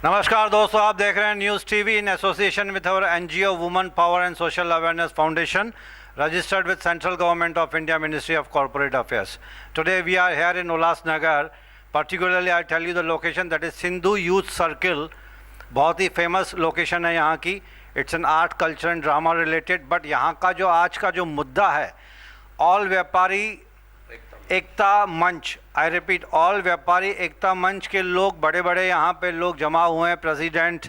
नमस्कार दोस्तों, आप देख रहे हैं news TV in association with our NGO women power and social awareness foundation registered with Central Government of India Ministry of Corporate Affairs. Today we are here in Ulhasnagar. Particularly I tell you the location, that is Sindhu Youth Circle. बहुत ही famous location है यहाँ की. It's an art culture and drama related. But यहाँ का जो आज का जो मुद्दा है, ऑल व्यापारी एकता मंच, आई रिपीट, ऑल व्यापारी एकता मंच के लोग, बड़े बड़े यहाँ पे लोग जमा हुए हैं, president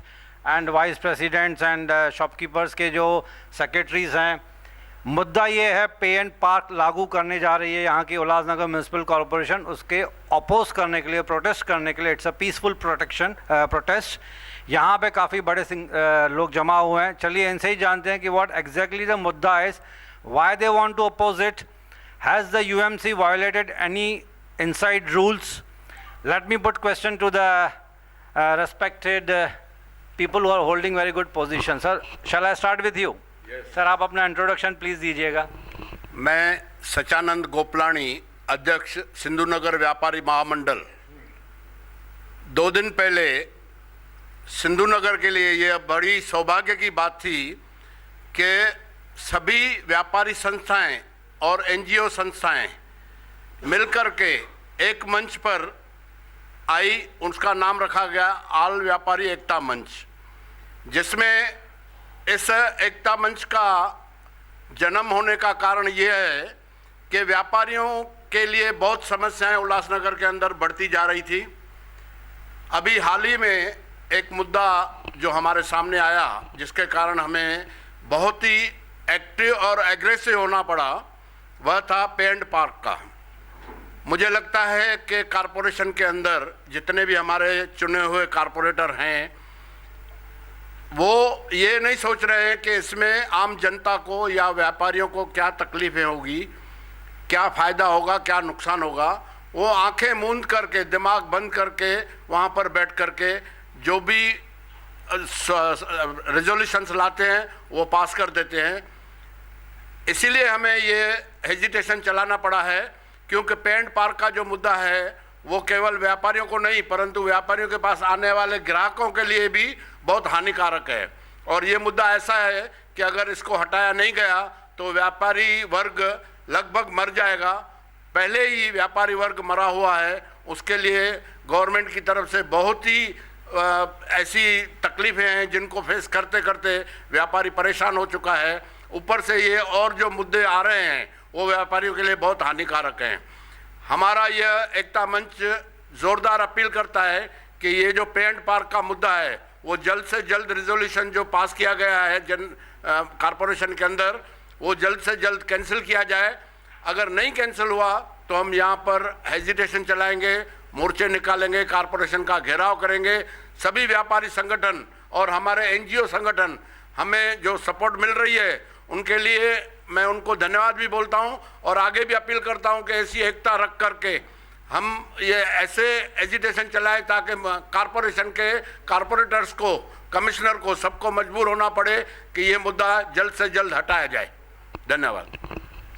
and vice presidents and shopkeepers के जो सेक्रेटरीज हैं. मुद्दा ये है, पे एंड पार्क लागू करने जा रही है यहाँ की उल्हासनगर म्यूनसिपल कॉरपोरेशन. उसके अपोज करने के लिए, प्रोटेस्ट करने के लिए, इट्स अ पीसफुल प्रोटेस्ट. यहाँ पे काफ़ी बड़े लोग जमा हुए हैं. चलिए इनसे ही जानते हैं कि व्हाट एग्जैक्टली द मुद्दा is, why they want to oppose it. Has the UMC violated any inside rules? Let me put question to the respected people who are holding very good position. Sir, shall I start with you? Yes. Sir, आप अपना introduction please दीजिएगा. मैं सचानंद गोपलानी, अध्यक्ष सिंधु नगर व्यापारी महामंडल. 2 दिन पहले सिंधु नगर के लिए यह बड़ी सौभाग्य की बात थी कि सभी व्यापारी संस्थाएं और एनजीओ संस्थाएं मिलकर के एक मंच पर आई. उसका नाम रखा गया ऑल व्यापारी एकता मंच, जिसमें इस एकता मंच का जन्म होने का कारण ये है कि व्यापारियों के लिए बहुत समस्याएं उल्लासनगर के अंदर बढ़ती जा रही थी. अभी हाल ही में एक मुद्दा जो हमारे सामने आया, जिसके कारण हमें बहुत ही एक्टिव और एग्रेसिव होना पड़ा, वह था पे एंड पार्क का. मुझे लगता है कि कॉरपोरेशन के अंदर जितने भी हमारे चुने हुए कॉरपोरेटर हैं, वो ये नहीं सोच रहे हैं कि इसमें आम जनता को या व्यापारियों को क्या तकलीफें होगी, क्या फ़ायदा होगा, क्या नुकसान होगा. वो आंखें मूंद करके, दिमाग बंद करके वहाँ पर बैठ करके जो भी रेजोल्यूशंस लाते हैं वो पास कर देते हैं. इसीलिए हमें ये हेजिटेशन चलाना पड़ा है, क्योंकि पे एंड पार्क का जो मुद्दा है वो केवल व्यापारियों को नहीं, परंतु व्यापारियों के पास आने वाले ग्राहकों के लिए भी बहुत हानिकारक है. और ये मुद्दा ऐसा है कि अगर इसको हटाया नहीं गया तो व्यापारी वर्ग लगभग मर जाएगा. पहले ही व्यापारी वर्ग मरा हुआ है. उसके लिए गवर्नमेंट की तरफ से बहुत ही ऐसी तकलीफ़ें हैं जिनको फेस करते करते व्यापारी परेशान हो चुका है. ऊपर से ये और जो मुद्दे आ रहे हैं वो व्यापारियों के लिए बहुत हानिकारक हैं. हमारा यह एकता मंच ज़ोरदार अपील करता है कि ये जो पे एंड पार्क का मुद्दा है वो जल्द से जल्द रिजोल्यूशन जो पास किया गया है कॉरपोरेशन के अंदर, वो जल्द से जल्द कैंसिल किया जाए. अगर नहीं कैंसिल हुआ तो हम यहाँ पर हेजिटेशन चलाएंगे, मोर्चे निकालेंगे, कॉरपोरेशन का घेराव करेंगे. सभी व्यापारी संगठन और हमारे एनजीओ संगठन, हमें जो सपोर्ट मिल रही है उनके लिए मैं उनको धन्यवाद भी बोलता हूं, और आगे भी अपील करता हूं कि ऐसी एकता रख करके हम ये ऐसे एजिटेशन चलाएं ताकि कॉरपोरेशन के कॉरपोरेटर्स को, कमिश्नर को, सबको मजबूर होना पड़े कि ये मुद्दा जल्द से जल्द हटाया जाए. धन्यवाद.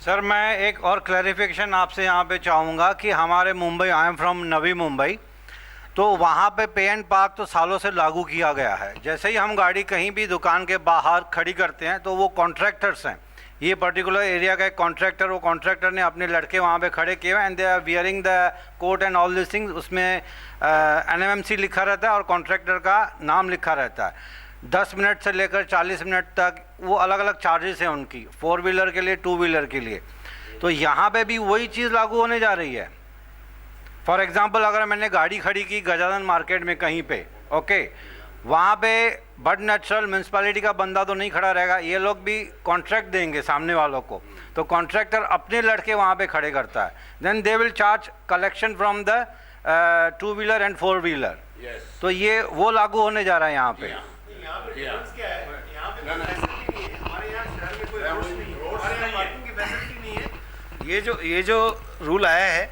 सर, मैं एक और क्लैरिफिकेशन आपसे यहाँ पे चाहूँगा कि हमारे Mumbai, I am from Navi Mumbai, तो वहाँ पे पे एंड पार्क तो सालों से लागू किया गया है. जैसे ही हम गाड़ी कहीं भी दुकान के बाहर खड़ी करते हैं तो वो कॉन्ट्रैक्टर्स हैं, ये पर्टिकुलर एरिया का एक कॉन्ट्रैक्टर, वो कॉन्ट्रैक्टर ने अपने लड़के वहाँ पे खड़े किए हुए, and they are wearing the coat and all this things. उसमें NMMC लिखा रहता है और कॉन्ट्रैक्टर का नाम लिखा रहता है. 10 मिनट से लेकर 40 मिनट तक वो अलग अलग चार्जेस हैं उनकी, 4 व्हीलर के लिए, 2 व्हीलर के लिए. तो यहाँ पर भी वही चीज़ लागू होने जा रही है. फॉर एग्ज़ाम्पल, अगर मैंने गाड़ी खड़ी की गजानन मार्केट में कहीं पे, ओके, वहाँ पे बट नेचुरल म्यूनसिपैलिटी का बंदा तो नहीं खड़ा रहेगा, ये लोग भी कॉन्ट्रैक्ट देंगे सामने वालों को, तो कॉन्ट्रैक्टर अपने लड़के वहाँ पे खड़े करता है. Then they will charge collection from the 2 wheeler and 4 wheeler. तो ये वो लागू होने जा रहा है यहाँ पे. ये जो रूल आया है,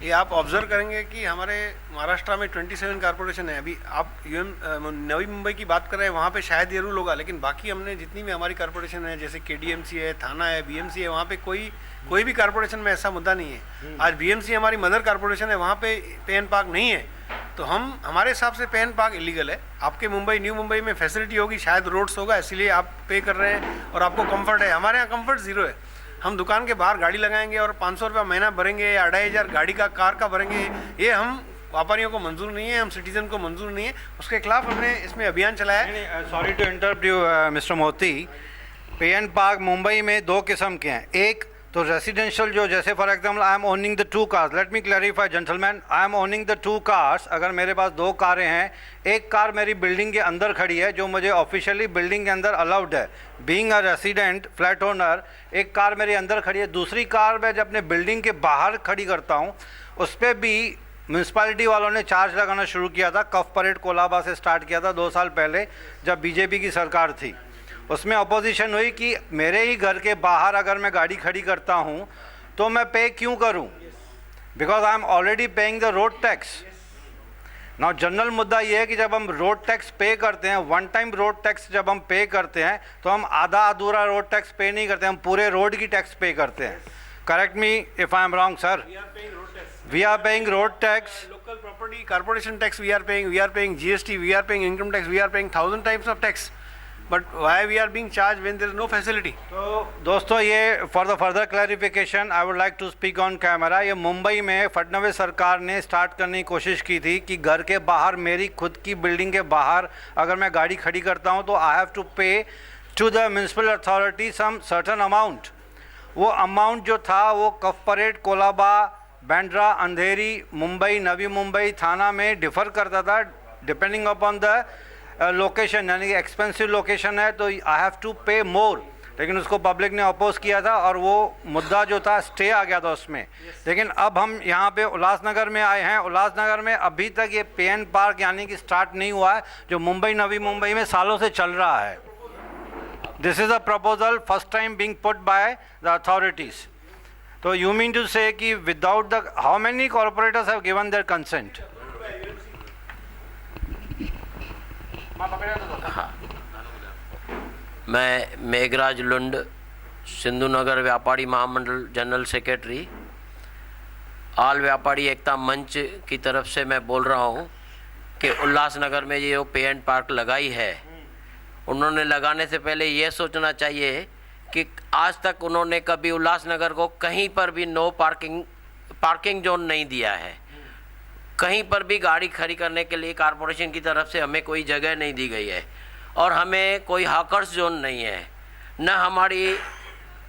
ये आप ऑब्जर्व करेंगे कि हमारे महाराष्ट्र में 27 कारपोरेशन है। अभी आप नवी मुंबई की बात कर रहे हैं, वहाँ पे शायद ये रूल होगा, लेकिन बाकी हमने जितनी भी हमारी कारपोरेशन है, जैसे केडीएमसी है, थाना है, बीएमसी है, वहाँ पे कोई भी कारपोरेशन में ऐसा मुद्दा नहीं है। आज बीएमसी हमारी मदर कारपोरेशन है, वहाँ पे पे एंड पार्क नहीं है, तो हमारे हिसाब से पे एंड पार्क इलीगल है। आपके न्यू मुंबई में फैसिलिटी होगी, शायद रोड्स होगा, इसीलिए आप पे कर रहे हैं और आपको कंफर्ट है। हमारे यहाँ कंफर्ट जीरो है। हम दुकान के बाहर गाड़ी लगाएंगे और 500 रुपया महीना भरेंगे या 2500 गाड़ी का कार का भरेंगे, ये हम व्यापारियों को मंजूर नहीं है, हम सिटीजन को मंजूर नहीं है। उसके खिलाफ हमने इसमें अभियान चलाया है। Sorry to interrupt you mister Moti, पे एंड पार्क मुंबई में दो किस्म के हैं। एक तो रेसिडेंशियल, जो जैसे for example I am owning the 2 cars, let me clarify gentleman, I am owning the 2 cars. अगर मेरे पास 2 कारें हैं, एक कार मेरी बिल्डिंग के अंदर खड़ी है जो मुझे ऑफिशियली बिल्डिंग के अंदर अलाउड है, being a resident flat owner, एक कार मेरे अंदर खड़ी है। दूसरी कार मैं जब अपने बिल्डिंग के बाहर खड़ी करता हूँ, उस पर भी म्यूनसिपैलिटी वालों ने चार्ज लगाना शुरू किया था। कफ परेड कोलाबा से स्टार्ट किया था 2 साल पहले, जब बीजेपी की सरकार थी। उसमें अपोजिशन हुई कि मेरे ही घर के बाहर अगर मैं गाड़ी खड़ी करता हूं तो मैं पे क्यों करूं, because I am already paying the road tax. Now general मुद्दा ये है कि जब हम रोड टैक्स पे करते हैं, वन टाइम रोड टैक्स जब हम पे करते हैं, तो हम आधा अधूरा रोड टैक्स पे नहीं करते, हम पूरे रोड की टैक्स पे करते हैं। Correct me if I am wrong sir. We are paying road tax, local property corporation tax we are paying GST, we are paying income tax, we are paying 1000 types of tax, but why we are being charge when there is no facility. तो दोस्तों, ये for the further clarification I would like to speak on camera. ये मुंबई में फडणवीस सरकार ने start करने की कोशिश की थी कि घर के बाहर, मेरी खुद की बिल्डिंग के बाहर अगर मैं गाड़ी खड़ी करता हूँ तो I have to pay to the municipal authority some certain amount. वो अमाउंट जो था वो कफ परेड, कोलाबा, बांद्रा, अंधेरी, मुंबई, नवी मुंबई, थाना में डिफ़र करता था डिपेंडिंग अपॉन द लोकेशन, यानी कि एक्सपेंसिव लोकेशन है तो आई हैव टू पे मोर। लेकिन उसको पब्लिक ने अपोज किया था और वो मुद्दा जो था स्टे आ गया था उसमें। लेकिन अब हम यहाँ पे उल्लासनगर में आए हैं। उल्लासनगर में अभी तक ये पे एंड पार्क यानी कि स्टार्ट नहीं हुआ है, जो मुंबई, नवी मुंबई में सालों से चल रहा है। This is a proposal first time being put by the authorities. तो यू मीन टू से कि without the, how many corporators have given their consent? हाँ, मैं मेघराज लुंड, सिंधु नगर व्यापारी महामंडल जनरल सेक्रेटरी, आल व्यापारी एकता मंच की तरफ से मैं बोल रहा हूँ कि उल्लासनगर में ये जो पे एंड पार्क लगाई है, उन्होंने लगाने से पहले ये सोचना चाहिए कि आज तक उन्होंने कभी उल्लासनगर को कहीं पर भी नो पार्किंग जोन नहीं दिया है। कहीं पर भी गाड़ी खड़ी करने के लिए कॉरपोरेशन की तरफ से हमें कोई जगह नहीं दी गई है और हमें कोई हॉकर्स जोन नहीं है। न हमारी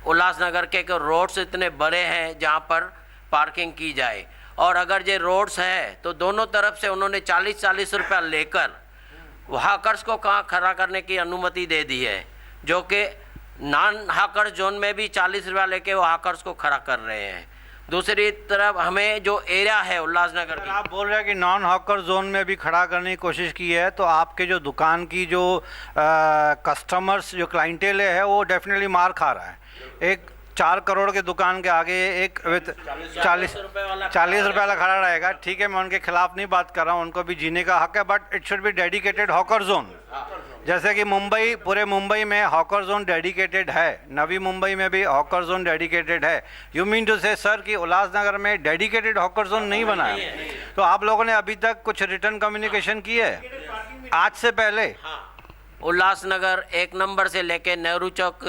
उल्लासनगर के रोड्स इतने बड़े हैं जहाँ पर पार्किंग की जाए, और अगर ये रोड्स है तो दोनों तरफ से उन्होंने 40-40 रुपया लेकर हॉकर्स को कहाँ खड़ा करने की अनुमति दे दी है, जो कि नॉन हॉकर जोन में भी 40 रुपया लेके वो हॉकर्स को खड़ा कर रहे हैं। दूसरी तरफ हमें जो एरिया है उल्लासनगर की, आप बोल रहे हैं कि नॉन हॉकर जोन में भी खड़ा करने की कोशिश की है, तो आपके जो दुकान की जो कस्टमर्स, जो क्लाइंटेल है, वो डेफिनेटली मार खा रहा है। एक 4 करोड़ के दुकान के आगे एक 40 रुपये वाला खड़ा रहेगा। ठीक है, मैं उनके खिलाफ नहीं बात कर रहा हूँ, उनको भी जीने का हक है, but it should be dedicated hawker zone. जैसे कि मुंबई, पूरे मुंबई में हॉकर जोन डेडिकेटेड है, नवी मुंबई में भी हॉकर जोन डेडिकेटेड है। यू मीन टू से सर कि उल्लासनगर में डेडिकेटेड हॉकर जोन नहीं बना है? तो आप लोगों ने अभी तक कुछ रिटर्न कम्युनिकेशन की है आज से पहले? उल्लासनगर 1 नंबर से लेके नेहरू चौक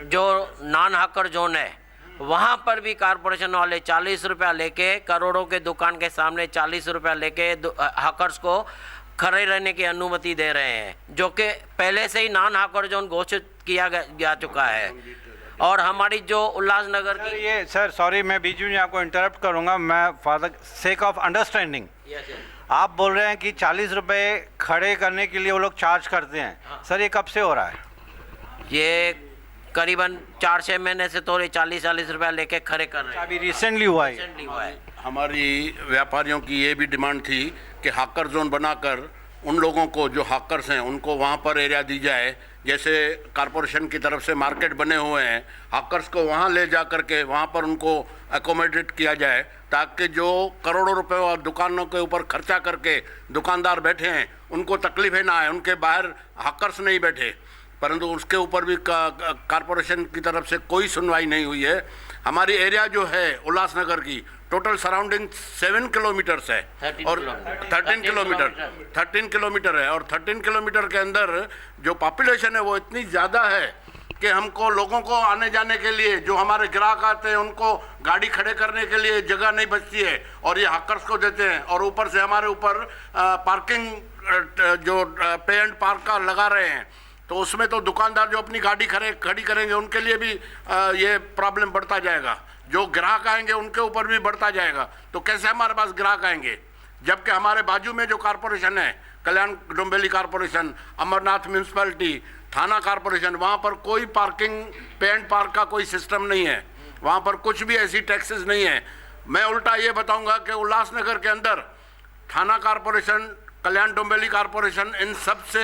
जो नॉन हॉकर जोन है, वहाँ पर भी कॉरपोरेशन वाले 40 रुपया लेके, करोड़ों के दुकान के सामने 40 रुपया लेके हॉकर्स को खड़े रहने की अनुमति दे रहे हैं, जो कि पहले से ही नॉन हॉकर जोन घोषित किया जा चुका है। और हमारी जो उल्लासनगर की ये सर, सॉरी मैं बीच में आपको इंटरप्ट करूंगा, मैं for the sake of understanding, आप बोल रहे हैं कि 40 रुपये खड़े करने के लिए वो लोग चार्ज करते हैं। हाँ। सर ये कब से हो रहा है? ये करीबन 4-6 महीने से तो 40-40 रुपया लेके खड़े कर रहे हैं। अभी रिसेंटली हुआ है। हमारी व्यापारियों की ये भी डिमांड थी कि हाकर जोन बनाकर उन लोगों को जो हॉकर्स हैं उनको वहाँ पर एरिया दी जाए, जैसे कॉरपोरेशन की तरफ से मार्केट बने हुए हैं, हॉकर्स को वहाँ ले जा करके वहाँ पर उनको एकोमोडेट किया जाए, ताकि जो करोड़ों रुपए और दुकानों के ऊपर खर्चा करके दुकानदार बैठे हैं उनको तकलीफें ना आए, उनके बाहर हॉकर्स नहीं बैठे। परंतु उसके ऊपर भी कॉरपोरेशन की तरफ से कोई सुनवाई नहीं हुई है। हमारी एरिया जो है उल्लासनगर की टोटल सराउंडिंग 7 किलोमीटर्स है 13 और किलोमीटर। 13 किलोमीटर है, और 13 किलोमीटर के अंदर जो पॉपुलेशन है वो इतनी ज़्यादा है कि हमको लोगों को आने जाने के लिए, जो हमारे ग्राहक आते हैं उनको गाड़ी खड़े करने के लिए जगह नहीं बचती है, और ये हॉकर्स को देते हैं। और ऊपर से हमारे ऊपर पार्किंग जो पे एंड पार्क का लगा रहे हैं, तो उसमें तो दुकानदार जो अपनी गाड़ी खड़ी करेंगे उनके लिए भी ये प्रॉब्लम बढ़ता जाएगा, जो ग्राहक आएंगे उनके ऊपर भी बढ़ता जाएगा। तो कैसे हमारे पास ग्राहक आएंगे, जबकि हमारे बाजू में जो कॉरपोरेशन है, कल्याण डोंबिवली कॉरपोरेशन, अमरनाथ म्यूनसिपैलिटी, थाना कॉरपोरेशन, वहाँ पर कोई पार्किंग पे एंड पार्क का कोई सिस्टम नहीं है, वहाँ पर कुछ भी ऐसी टैक्सेस नहीं है। मैं उल्टा ये बताऊँगा कि उल्लासनगर के अंदर थाना कॉरपोरेशन, कल्याण डोंबिवली कॉरपोरेशन, इन सब से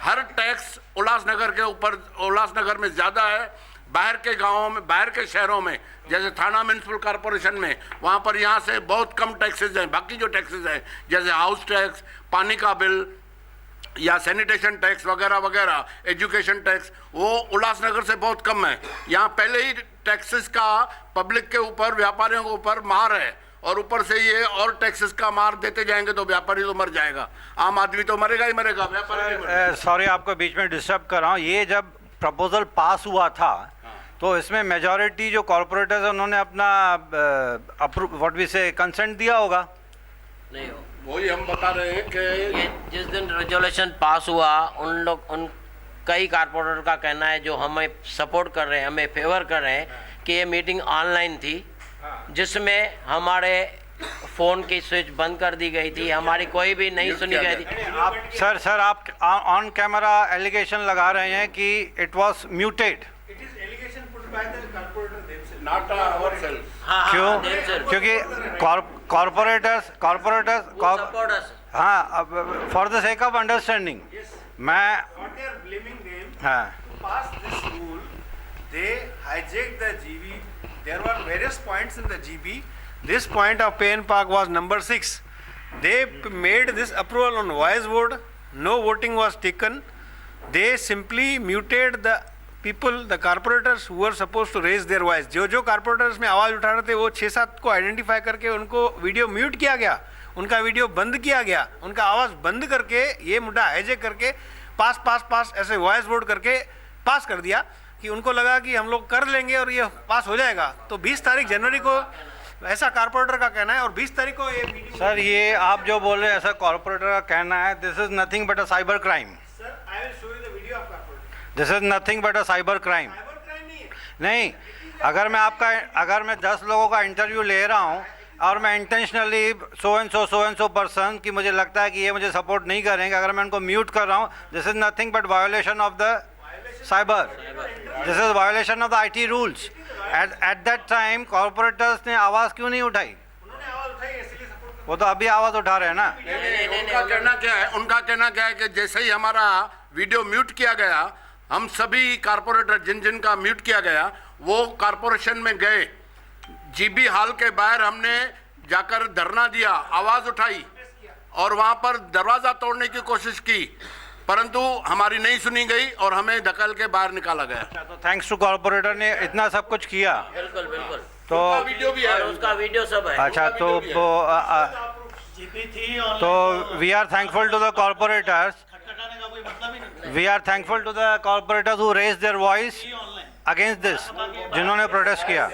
हर टैक्स उल्लासनगर के ऊपर, उल्लासनगर में ज़्यादा है। बाहर के गांवों में, बाहर के शहरों में, जैसे थाना म्यूनसिपल कॉरपोरेशन में, वहाँ पर यहाँ से बहुत कम टैक्सेस हैं। बाकी जो टैक्सेस हैं जैसे हाउस टैक्स, पानी का बिल या सैनिटेशन टैक्स वगैरह वगैरह, एजुकेशन टैक्स, वो उल्लासनगर से बहुत कम है। यहाँ पहले ही टैक्सेस का पब्लिक के ऊपर, व्यापारियों के ऊपर मार है, और ऊपर से ये और टैक्सेस का मार देते जाएंगे तो व्यापारी तो मर जाएगा, आम आदमी तो मरेगा ही मरेगा, व्यापारी भी मरेगा। सॉरी आपको बीच में डिस्टर्ब कर रहा हूँ। ये जब प्रपोजल पास हुआ था तो इसमें मेजॉरिटी जो कॉरपोरेटर्स उन्होंने अपना व्हाट वी से कंसेंट दिया होगा? नहीं हो। वही हम बता रहे हैं कि ये जिस दिन रेजोल्यूशन पास हुआ, उन कई कारपोरेटर का कहना है जो हमें सपोर्ट कर रहे हैं, हमें फेवर कर रहे हैं, कि ये मीटिंग ऑनलाइन थी, जिसमें हमारे फ़ोन की स्विच बंद कर दी गई थी, हमारी कोई भी नहीं सुनी गई थी। आप सर आप ऑन कैमरा एलिगेशन लगा रहे हैं कि it was muted. Not ourselves. क्यों? themselves. क्योंकि कॉरपोरेटर्स Support us. हाँ, for the sake of understanding मैं What they are blaming them हाँ to pass this rule, they hijacked the GB. There were various points in the GB. This point of pay and park was number 6. They made this approval on voice vote. No voting was taken. They simply muted the people, the corporators who were supposed to raise their voice. जो corporators में आवाज़ उठा रहे थे वो 6-7 को identify करके उनको वीडियो म्यूट किया गया, उनका वीडियो बंद किया गया, उनका आवाज़ बंद करके ये मुद्दा हाईजैक करके पास ऐसे वॉइस वोट करके पास कर दिया कि उनको लगा कि हम लोग कर लेंगे और ये पास हो जाएगा। तो 20 तारीख जनवरी को ऐसा कॉर्पोरेटर का कहना है, और 20 तारीख को ये मीटिंग। सर ये आप जो बोल रहे हैं ऐसा कॉर्पोरेटर का कहना है, this is nothing but a cyber crime. Sir I will show you the video of corporator. This is nothing but a cyber crime. Cyber crime नहीं है। नहीं, अगर मैं 10 लोगों का इंटरव्यू ले रहा हूँ और मैं intentionally so and so person कि मुझे लगता है कि ये मुझे सपोर्ट नहीं करेंगे, अगर मैं उनको म्यूट कर रहा हूँ, this is nothing but violation of the cyber, this is violation of the IT rules. At that time corporators ने आवाज़ क्यों नहीं उठाई? उन्होंने आवाज़ उठाई इसलिए सपोर्ट। वो तो अभी आवाज़ उठा रहे हैं ना। उनका कहना क्या है कि जैसे ही हमारा वीडियो म्यूट किया गया, हम सभी कारपोरेटर जिन का म्यूट किया गया वो कारपोरेशन में गए, GB हॉल के बाहर हमने जाकर धरना दिया, आवाज़ उठाई और वहाँ पर दरवाज़ा तोड़ने की कोशिश की, परंतु हमारी नहीं सुनी गई और हमें धकेल के बाहर निकाला गया। तो थैंक्स टू कॉर्पोरेटर ने इतना सब कुछ किया। बिल्कुल बिल्कुल। तो वीडियो भी है, और उसका वीडियो सब है। अच्छा, तो we are thankful to the corporators, we are thankful to the corporators who raise their voice against this, जिन्होंने प्रोटेस्ट किया।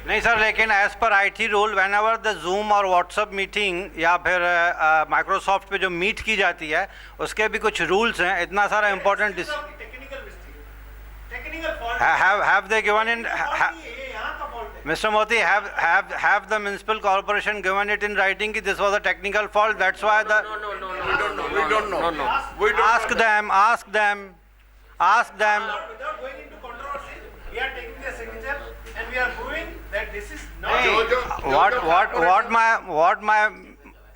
नहीं सर, लेकिन as per IT rule whenever the zoom और व्हाट्सएप मीटिंग या फिर माइक्रोसॉफ्ट पे जो meet की जाती है उसके भी कुछ रूल्स हैं। इतना सारा important have they given in Mr. Moti, have the municipal corporation given it in writing that this was a technical fault, that's why the We don't know. ask them Without going into controversy, we are taking the signature and we are proving that that this is not what my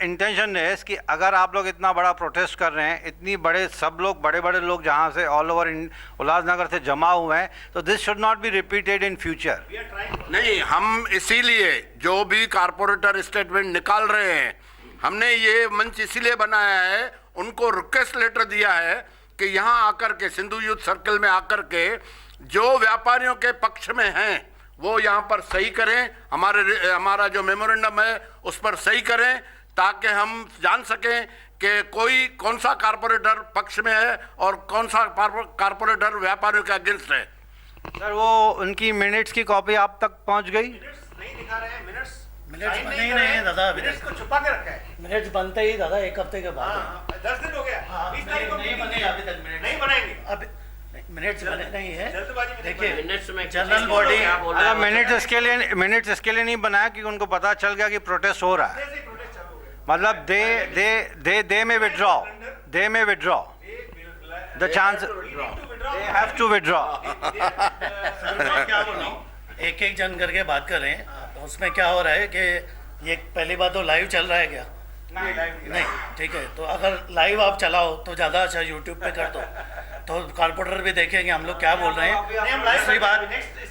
intention है कि अगर आप लोग इतना बड़ा protest कर रहे हैं, इतनी बड़े सब लोग बड़े बड़े लोग जहाँ से ऑल ओवर उल्लासनगर से जमा हुए हैं, तो this should not be repeated in future. नहीं, हम इसीलिए जो भी कारपोरेटर स्टेटमेंट निकाल रहे हैं, हमने ये मंच इसीलिए बनाया है, उनको रिक्वेस्ट लेटर दिया है कि यहाँ आकर के सिंधु यूथ सर्कल में आकर के जो व्यापारियों के पक्ष में हैं वो यहाँ पर सही करें, हमारा जो मेमोरेंडम है उस पर सही करें, ताकि हम जान सकें कि कौन सा कारपोरेटर पक्ष में है और कौन सा कारपोरेटर व्यापारियों के अगेंस्ट है। सर वो उनकी मिनट्स की कॉपी आप तक पहुंच गई? नहीं दिखा रहे हैं, मिनट्स बने ही नहीं है दादा, मिनट्स को छुपा के रखा है। मिनट्स बनते ही दादा 1 हफ्ते के बाद। 10 दिन हो गया, 20 तारीख को नहीं बने अभी तक मिनट्स, नहीं बनाएंगे अब मिनट्स बने नहीं है। जल्दबाजी में देखिए मिनट्स में जनरल बॉडी मिनट्स इसके लिए नहीं बनाया कि उनको पता चल गया कि प्रोटेस्ट हो रहा है, प्रोटेस्ट चालू हो गया। मतलब they may withdraw the chance they have to withdraw। क्या बोल रहा हूँ, एक जन करके बात कर रहे हैं, उसमें क्या हो रहा है कि ये पहली बात तो लाइव चल रहा है क्या? नहीं, ठीक है, तो अगर लाइव आप चलाओ तो ज़्यादा अच्छा, यूट्यूब पे कर दो तो कारपोरेटर भी देखेंगे हम लोग क्या बोल रहे हैं।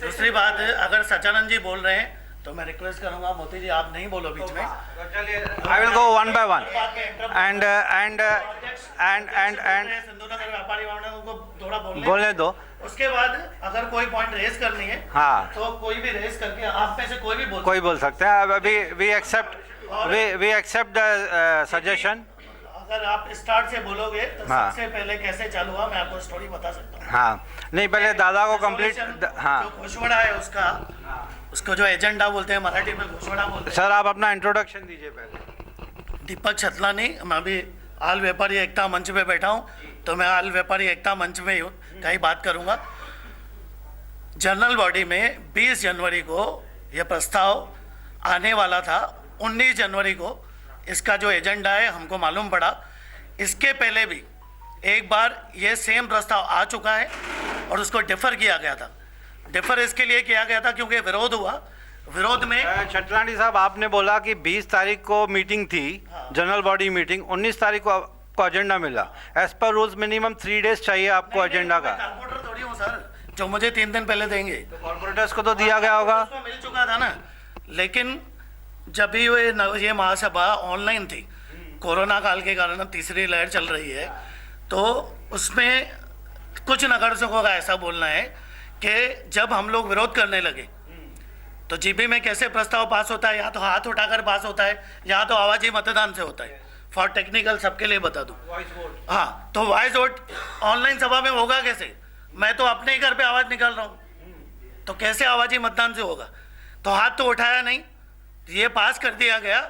दूसरी बात अगर सचानंद जी बोल रहे हैं तो मैं रिक्वेस्ट करूंगा मोती जी आप नहीं बोलो बीच में। I will go one by one and Sindhu नगर व्यापारी उनको थोड़ा बोलने दो। उसके बाद अगर कोई पॉइंट रेज करनी है हाँ, तो कोई भी रेज करके आप में से कोई भी बोल सकते हैं। अभी we accept the suggestion। अगर आप स्टार्ट से बोलोगे तो हाँ। सबसे पहले कैसे चालू हुआ मैं आपको स्टोरी बता सकता हूँ। हाँ, नहीं पहले दादा को कंप्लीट। हाँ, जो घोषणा है उसको जो एजेंडा बोलते हैं, मराठी में घोषणा बोलते हैं। सर आप अपना इंट्रोडक्शन दीजिए पहले। दीपक छतलानी, मैं अभी आल व्यापारी एकता मंच पे बैठा हूँ, तो मैं आल व्यापारी एकता मंच में ही कहीं बात करूँगा। जनरल बॉडी में 20 जनवरी को यह प्रस्ताव आने वाला था, 19 जनवरी को इसका जो एजेंडा है हमको मालूम पड़ा। इसके पहले भी एक बार ये सेम प्रस्ताव आ चुका है और उसको डिफर किया गया था। डिफर इसके लिए किया गया था क्योंकि विरोध हुआ, विरोध में छटलानी साहब आपने बोला कि 20 तारीख को मीटिंग थी, जनरल बॉडी मीटिंग, 19 तारीख को आपको एजेंडा मिला। As per rules minimum 3 days चाहिए आपको एजेंडा का। कारपोरेटर थोड़ी हूँ सर जो मुझे 3 दिन पहले देंगे। तो कॉर्पोरेटर्स को तो दिया गया होगा। उसको मिल चुका था ना, लेकिन जब भी ये महासभा ऑनलाइन थी, कोरोना काल के कारण तीसरी लहर चल रही है, तो उसमें कुछ नगरसेवकों का ऐसा बोलना है कि जब हम लोग विरोध करने लगे तो जीपी में कैसे प्रस्ताव पास होता है, या तो हाथ उठाकर पास होता है या तो आवाजी मतदान से होता है। फॉर टेक्निकल सबके लिए बता दूं, हाँ, तो वॉइस वोट ऑनलाइन सभा में होगा कैसे? मैं तो अपने ही घर पे आवाज निकाल रहा हूँ, तो कैसे आवाजी मतदान से होगा? तो हाथ तो उठाया नहीं, ये पास कर दिया गया।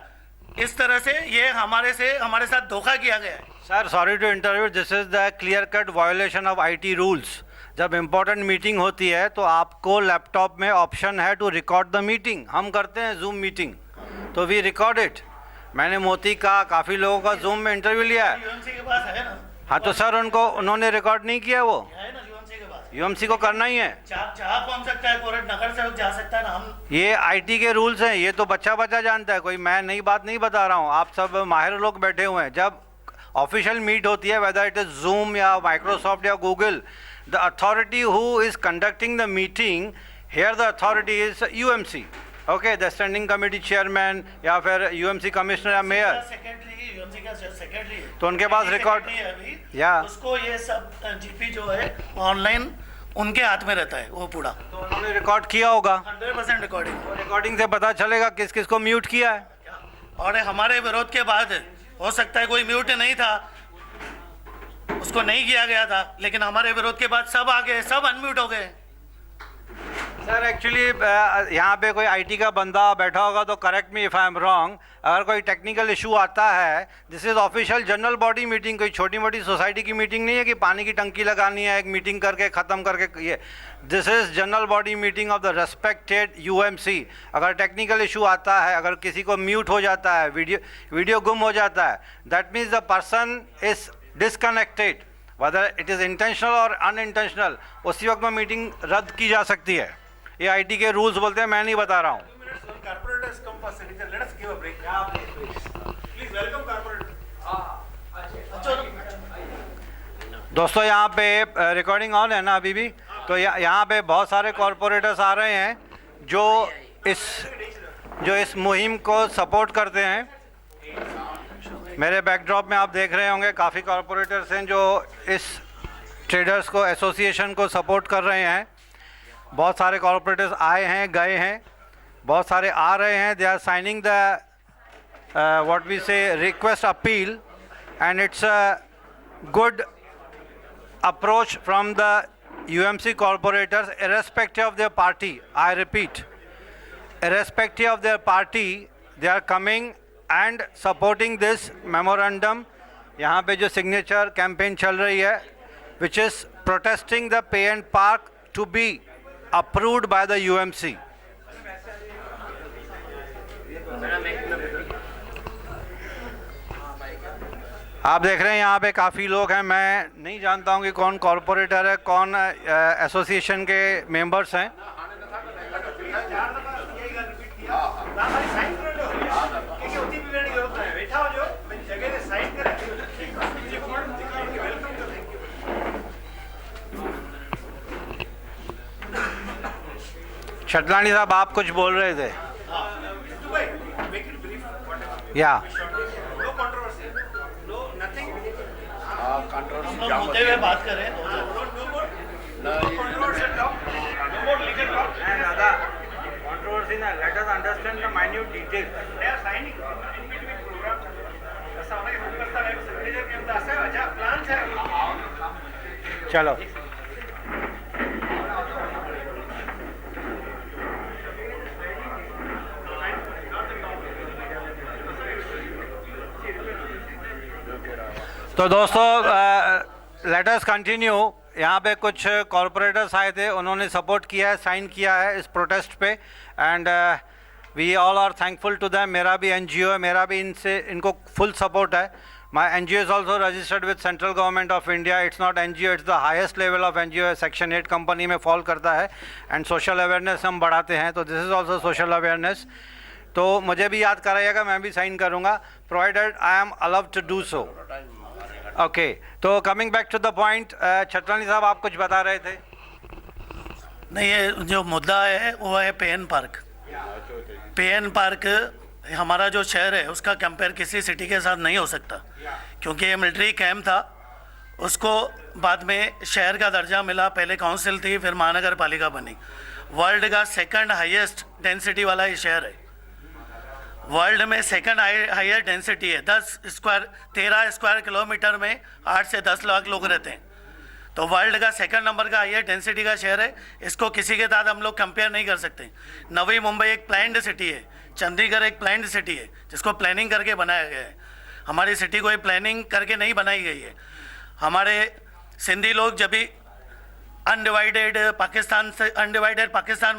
इस तरह से ये हमारे साथ धोखा किया गया है। Sir sorry to interview, this is the clear cut violation of IT rules. जब इम्पोर्टेंट मीटिंग होती है तो आपको लैपटॉप में ऑप्शन है टू रिकॉर्ड द मीटिंग। हम करते हैं जूम मीटिंग, तो वी रिकॉर्ड इट। मैंने मोती का काफ़ी लोगों का जूम में इंटरव्यू लिया है। यूएमसी के पास है ना? हाँ, तो सर उन्होंने रिकॉर्ड नहीं किया, वो है ना यूएमसी के पास। यूएमसी को करना ही है। चाह कौन सकता है, कोर्ट नगर सेवक जा सकता है ना। हम ये आईटी के रूल्स हैं, ये तो बच्चा जानता है, कोई मैं नई बात नहीं बता रहा हूँ। आप सब माहिर लोग बैठे हुए हैं। जब ऑफिशियल मीट होती है, वेदर इट इज जूम या माइक्रोसॉफ्ट या Google, the authority who is conducting the meeting, here the authority is UMC, okay, the standing committee chairman या फिर यूएमसी कमिश्नर या मेयर। सेक्रेटरी यूएमसी का सेक्रेटरी है, तो उनके पास रिकॉर्ड या उसको ये सब जीपी जो है ऑनलाइन उनके हाथ में रहता है वो पूरा। तो उन्होंने रिकॉर्ड किया होगा, 100% रिकॉर्डिंग। रिकॉर्डिंग से पता चलेगा किस किस को म्यूट किया है। और हमारे विरोध के बाद हो सकता है कोई म्यूट नहीं था, उसको नहीं किया गया था, लेकिन हमारे विरोध के बाद सब आ गए, सब अनम्यूट हो गए। सर एक्चुअली यहाँ पे कोई आईटी का बंदा बैठा होगा तो correct me if I am wrong. अगर कोई टेक्निकल इशू आता है, this is official general body meeting, कोई छोटी मोटी सोसाइटी की मीटिंग नहीं है कि पानी की टंकी लगानी है, एक मीटिंग करके ख़त्म करके ये। This is general body meeting of the respected UMC. अगर टेक्निकल इशू आता है, अगर किसी को म्यूट हो जाता है, वीडियो गुम हो जाता है, that means the person is disconnected, whether it is intentional और अनइंटेंशनल, उसी वक्त में मीटिंग रद्द की जा सकती है। ये आईटी के रूल्स बोलते हैं, मैं नहीं बता रहा हूँ। Corporators come first, citizen. Let us give a break. Please welcome corporators. दोस्तों यहाँ पे रिकॉर्डिंग ऑन है ना अभी भी? तो यहाँ पे बहुत सारे कॉरपोरेटर्स आ रहे हैं जो इस मुहिम को सपोर्ट करते हैं। मेरे बैकड्रॉप में आप देख रहे होंगे काफ़ी कॉरपोरेटर्स हैं जो इस ट्रेडर्स को एसोसिएशन को सपोर्ट कर रहे हैं। बहुत सारे कॉरपोरेटर्स आए हैं, गए हैं, बहुत सारे आ रहे हैं। They are signing the what we say request appeal and it's a good approach from the UMC corporators irrespective of their party. I repeat, irrespective of their party, they are coming and supporting this memorandum. यहाँ पे जो signature campaign चल रही है, which is protesting the pay and park to be approved by the UMC. आप देख रहे हैं यहाँ पे काफ़ी लोग हैं। मैं नहीं जानता हूँ कि कौन कॉरपोरेटर है, कौन एसोसिएशन के मेंबर्स हैं। शटलानी साहब आप कुछ बोल रहे थे? या मुद्दे पे बात करें तो controversy na, let us understand the minute details. They are signing in between program. ऐसा होना कि हम करता है सिग्नेचर के अंदर ऐसा अच्छा प्लान है। चलो तो दोस्तों लेट अस कंटिन्यू। यहाँ पे कुछ कॉरपोरेटर्स आए थे, उन्होंने सपोर्ट किया है, साइन किया है इस प्रोटेस्ट पे and we all are thankful to them. मेरा भी एनजीओ है, मेरा भी इनको फुल सपोर्ट है। My NGO is also registered with central government of India. It's not NGO, it's the highest level of NGO, section 8 company में fall करता है एंड सोशल अवेयरनेस हम बढ़ाते हैं। तो this is also social awareness. तो मुझे भी याद कराइएगा, मैं भी साइन करूँगा provided I am allowed to do so. Okay, तो coming back to the point, Chhatrani साहब आप कुछ बता रहे थे? नहीं, ये जो मुद्दा है वो है पे एन पार्क। पे एन पार्क हमारा जो शहर है उसका कंपेयर किसी सिटी के साथ नहीं हो सकता, क्योंकि ये मिलिट्री कैंप था, उसको बाद में शहर का दर्जा मिला, पहले काउंसिल थी, फिर महानगर पालिका बनी। वर्ल्ड का सेकंड हाईएस्ट डेंसिटी वाला ये शहर है, वर्ल्ड में सेकंड हाईएस्ट डेंसिटी है। 13 स्क्वायर किलोमीटर में 8 से 10 लाख लोग रहते हैं, तो वर्ल्ड का सेकंड नंबर का हाईएस्ट डेंसिटी का शहर है। इसको किसी के साथ हम लोग कंपेयर नहीं कर सकते। नवी मुंबई एक प्लान्ड सिटी है, चंडीगढ़ एक प्लान्ड सिटी है जिसको प्लानिंग करके बनाया गया है। हमारी सिटी कोई प्लानिंग करके नहीं बनाई गई है। हमारे सिंधी लोग जब भी अनडिवाइडेड पाकिस्तान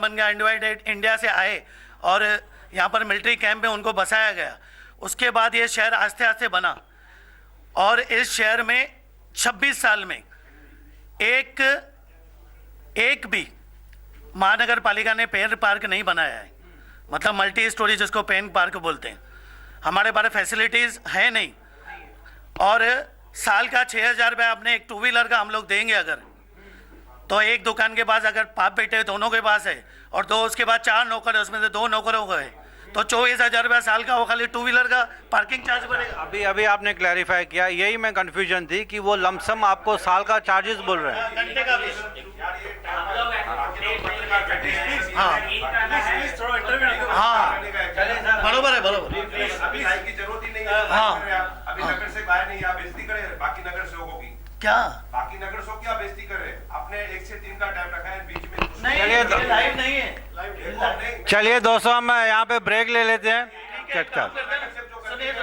बन गया, अनडिवाइडेड इंडिया से आए और यहाँ पर मिलिट्री कैंप में उनको बसाया गया, उसके बाद ये शहर आस्ते आस्ते बना और इस शहर में 26 साल में एक भी महानगर पालिका ने पेन पार्क नहीं बनाया है, मतलब मल्टी स्टोरी जिसको पेन पार्क बोलते हैं। हमारे पास फैसिलिटीज़ है नहीं, और साल का 6,000 रुपये अपने एक 2 व्हीलर का हम लोग देंगे अगर, तो एक दुकान के पास अगर बाप बेटे दोनों के पास है और दो उसके बाद 4 नौकर है, उसमें से 2 नौकरों को है, तो 24,000 रुपया साल का वो खाली 2 व्हीलर का पार्किंग चार्ज भरेगा। अभी आपने क्लैरिफाई किया, यही मैं कंफ्यूजन थी कि वो लमसम आपको साल का चार्जेस बोल रहे हैं। घंटे का भी। हाँ, बरोबर है, बरोबर। अभी साइन की जरूरत ही नहीं है। हाँ, अभी नगर से बाहर नहीं, आप बेइज्जती करें बाकी नगर सेवकों की। क्या बाकी नगर सेवक की आप बेइज्जती करें? आपने 1 से 3 का टाइम रखा है, बीच में नहीं, चलिए ये लाइव नहीं है। चलिए दोस्तों हम यहाँ पे ब्रेक ले लेते हैं, कट कर। सुनिए तो